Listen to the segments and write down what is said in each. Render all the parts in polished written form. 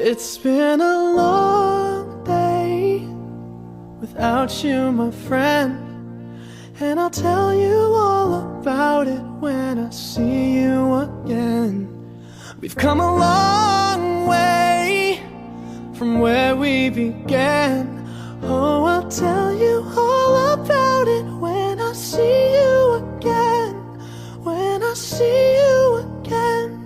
It's been a long day without you, my friend, and I'll tell you all about it when I see you again. We've come a long way from where we began. Oh, I'll tell you all about it when I see you again. When I see you again.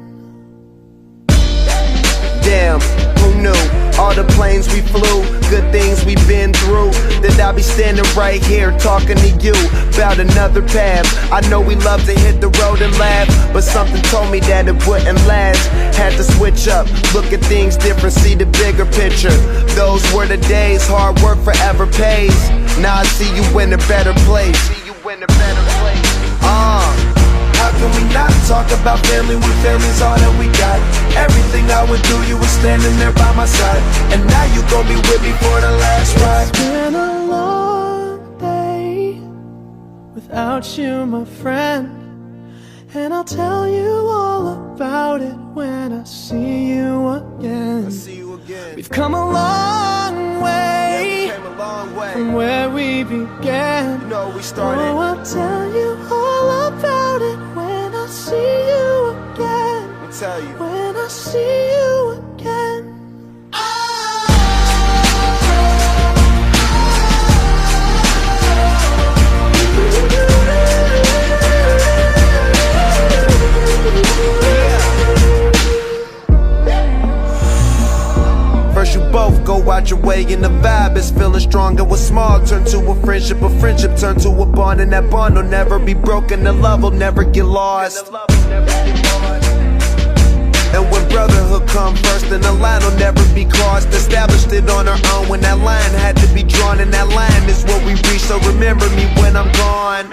Damn, who knew? All the planes we flew, good things we've been through. That I'll be standing right here talking to you about another path. I know we love to hit the road and laugh, but something told me that it wouldn't last. Had to switch up, look at things different, see the bigger picture. Those were the days, hard work forever pays. Now I see you in a better place. How can we not talk about family when family's all that we got? Everything I would do, you were standing there by my side, and now you gon' be with me for the last ride. It's been a long day without you, my friend, and I'll tell you all about it when I see you again. We've come a long way from where we began. Oh, I'll tell you all about it when I see you again. When I see you again. First you both go out your way and the vibe is feeling stronger. What's small turn to a friendship turn to a bond, and that bond will never be broken. The love will never get lost. And when brotherhood come first, then the line will never be crossed. Established it on our own when that line had to be drawn, and that line is what we reach. So remember me when I'm gone.